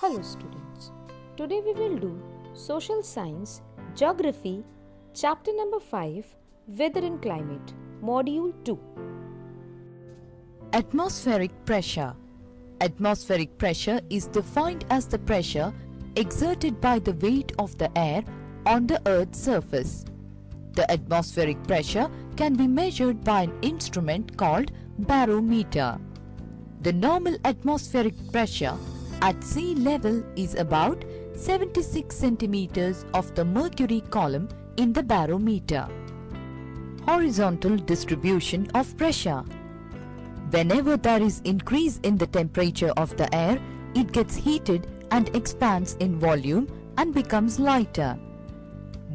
Hello students, today we will do Social Science, Geography, Chapter number 5, Weather and Climate, Module 2. Atmospheric pressure. Atmospheric pressure is defined as the pressure exerted by the weight of the air on the Earth's surface. The atmospheric pressure can be measured by an instrument called barometer. The normal atmospheric pressure at sea level is about 76 centimeters of the mercury column in the barometer. Horizontal distribution of pressure. Whenever there is increase in the temperature of the air, it gets heated and expands in volume and becomes lighter.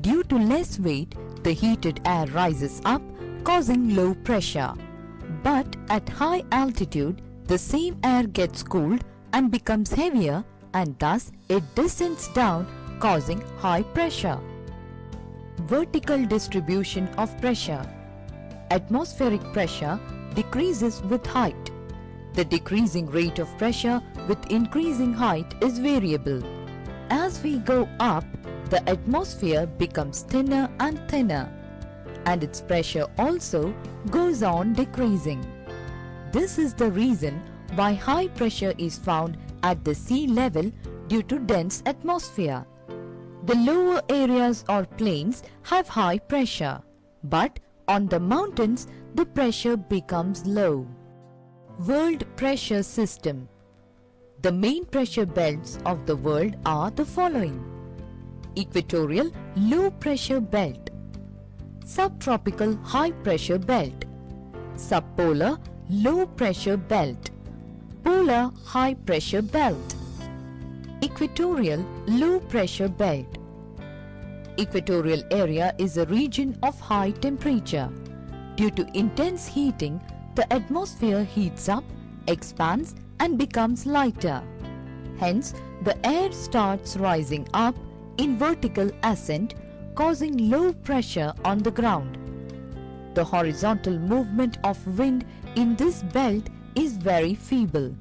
Due to less weight, the heated air rises up, causing low pressure. But at high altitude, the same air gets cooled and becomes heavier, and thus it descends down, causing high pressure. Vertical distribution of pressure. Atmospheric pressure decreases with height. The decreasing rate of pressure with increasing height is variable. As we go up, the atmosphere becomes thinner and thinner, and its pressure also goes on decreasing. This is the reason why high pressure is found at the sea level due to dense atmosphere. The lower areas or plains have high pressure, but on the mountains the pressure becomes low. World pressure system. The main pressure belts of the world are the following: equatorial low pressure belt, subtropical high pressure belt, subpolar low pressure belt, polar high pressure belt, equatorial low pressure belt. Equatorial area is a region of high temperature. Due to intense heating, the atmosphere heats up, expands and becomes lighter. Hence, the air starts rising up in vertical ascent, causing low pressure on the ground. The horizontal movement of wind in this belt is very feeble.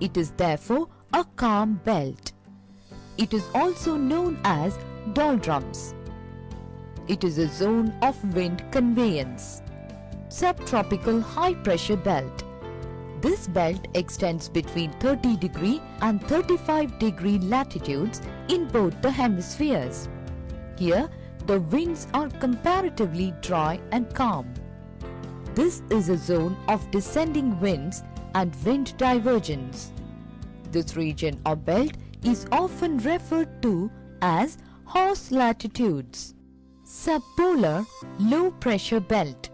It is therefore a calm belt. It is also known as doldrums. It is a zone of wind conveyance. Subtropical high pressure belt. This belt extends between 30 degree and 35 degree latitudes in both the hemispheres. Here, the winds are comparatively dry and calm. This is a zone of descending winds and wind divergence. This region or belt is often referred to as horse latitudes. Subpolar low pressure belt.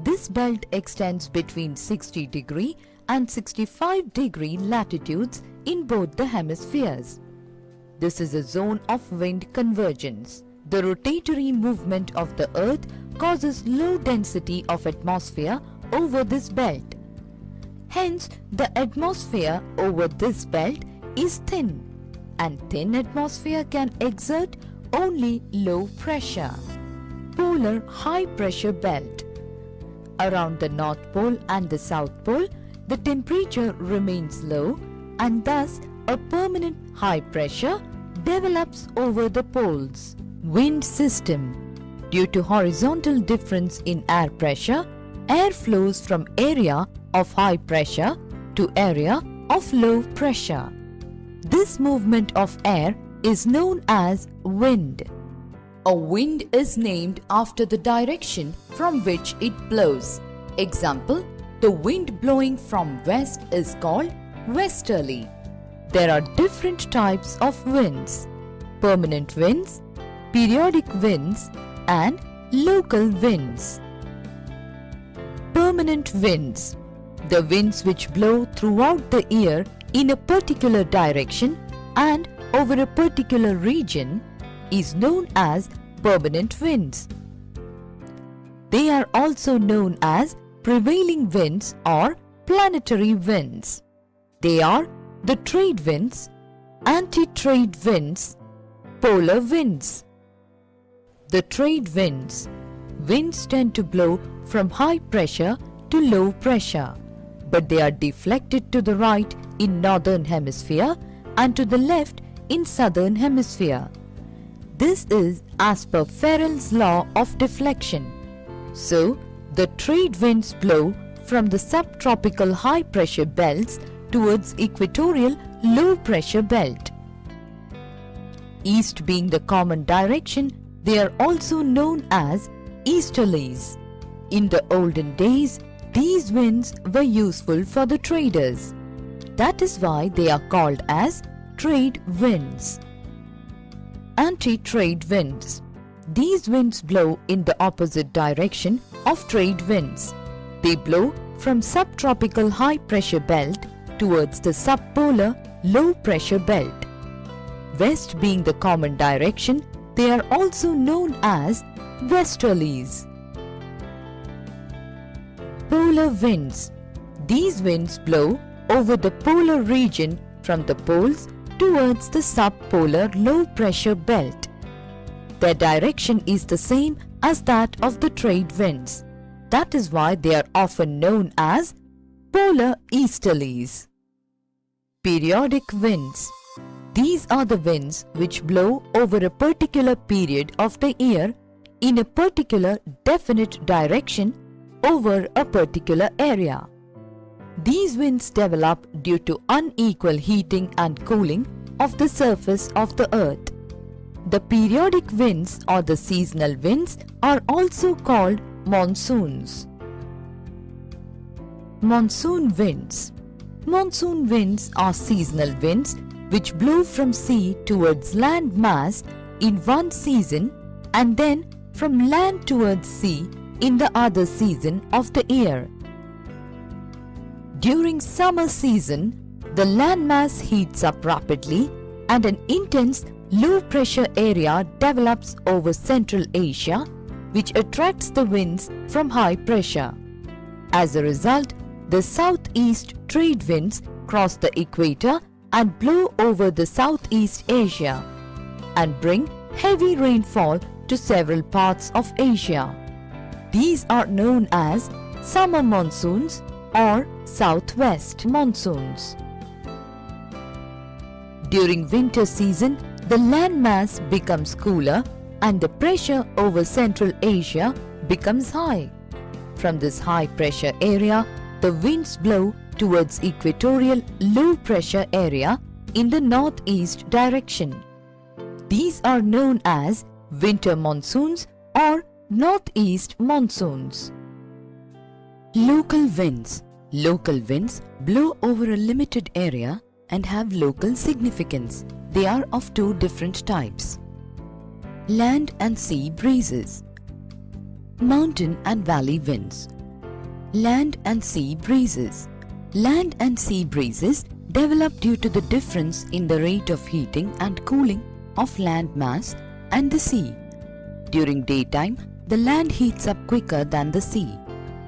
This belt extends between 60 degree and 65 degree latitudes in both the hemispheres. This is a zone of wind convergence. The rotatory movement of the Earth causes low density of atmosphere over this belt. Hence, the atmosphere over this belt is thin, and thin atmosphere can exert only low pressure. Polar high pressure belt. Around the North Pole and the South Pole, the temperature remains low, and thus a permanent high pressure develops over the poles. Wind system. Due to horizontal difference in air pressure, air flows from area of high pressure to area of low pressure. This movement of air is known as wind. A wind is named after the direction from which it blows. Example, the wind blowing from west is called westerly. There are different types of winds: permanent winds, periodic winds, and local winds. Permanent winds. The winds which blow throughout the year in a particular direction and over a particular region is known as permanent winds. They are also known as prevailing winds or planetary winds. They are the trade winds, anti-trade winds, polar winds. The trade winds. Winds tend to blow from high pressure to low pressure, but they are deflected to the right in northern hemisphere and to the left in southern hemisphere. This is as per Ferrel's law of deflection. So, the trade winds blow from the subtropical high pressure belts towards equatorial low pressure belt. East being the common direction, they are also known as easterlies. In the olden days, these winds were useful for the traders. That is why they are called as trade winds. Anti-trade winds. These winds blow in the opposite direction of trade winds. They blow from subtropical high pressure belt towards the subpolar low pressure belt. West being the common direction, they are also known as westerlies. Polar winds. These winds blow over the polar region from the poles towards the subpolar low pressure belt. Their direction is the same as that of the trade winds. That is why they are often known as polar easterlies. Periodic winds. These are the winds which blow over a particular period of the year in a particular definite direction over a particular area. These winds develop due to unequal heating and cooling of the surface of the earth. The periodic winds or the seasonal winds are also called monsoons. Monsoon winds. Monsoon winds are seasonal winds which blow from sea towards land mass in one season and then from land towards sea in the other season of the year. During summer season, the landmass heats up rapidly and an intense low pressure area develops over Central Asia, which attracts the winds from high pressure. As a result, the southeast trade winds cross the equator and blow over the Southeast Asia and bring heavy rainfall to several parts of Asia. These are known as summer monsoons or southwest monsoons. During winter season, the landmass becomes cooler and the pressure over Central Asia becomes high. From this high pressure area, the winds blow towards equatorial low pressure area in the northeast direction. These are known as winter monsoons or northeast monsoons. Local winds. Local winds blow over a limited area and have local significance. They are of two different types: land and sea breezes. Mountain and valley winds. Land and sea breezes. Land and sea breezes develop due to the difference in the rate of heating and cooling of land mass and the sea. During daytime, the land heats up quicker than the sea.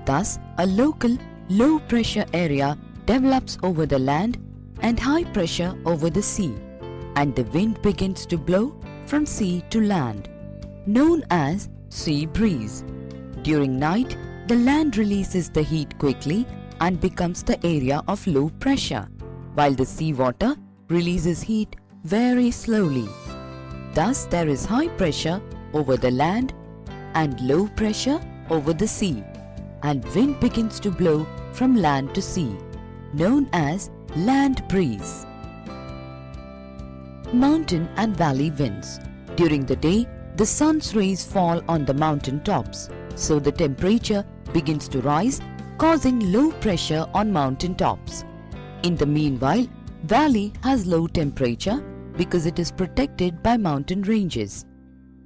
Thus, a local low pressure area develops over the land and high pressure over the sea, and the wind begins to blow from sea to land, known as sea breeze. During night, the land releases the heat quickly and becomes the area of low pressure, while the seawater releases heat very slowly. Thus, there is high pressure over the land and low pressure over the sea, and wind begins to blow from land to sea, known as land breeze. Mountain and valley winds. During the day, the sun's rays fall on the mountain tops, so the temperature begins to rise, causing low pressure on mountain tops. In the meanwhile, valley has low temperature because it is protected by mountain ranges.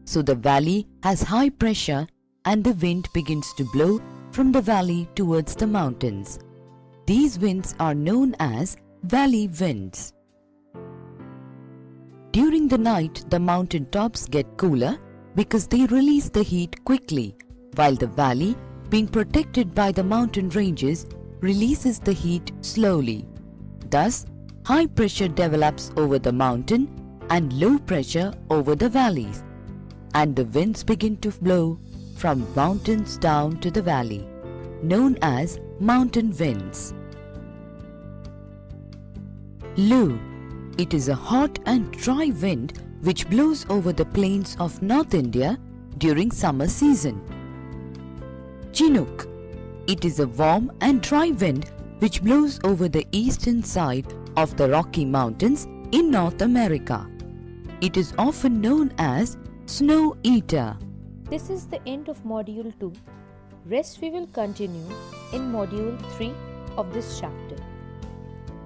So the valley has high pressure and the wind begins to blow from the valley towards the mountains. These winds are known as valley winds. During the night, the mountain tops get cooler because they release the heat quickly, while the valley, being protected by the mountain ranges, releases the heat slowly. Thus, high pressure develops over the mountain and low pressure over the valleys, and the winds begin to blow from mountains down to the valley, known as mountain winds. Low. It is a hot and dry wind which blows over the plains of North India during summer season. Chinook. It is a warm and dry wind which blows over the eastern side of the Rocky Mountains in North America. It is often known as snow eater. This is the end of Module 2. Rest we will continue in Module 3 of this chapter.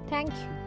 Thank you.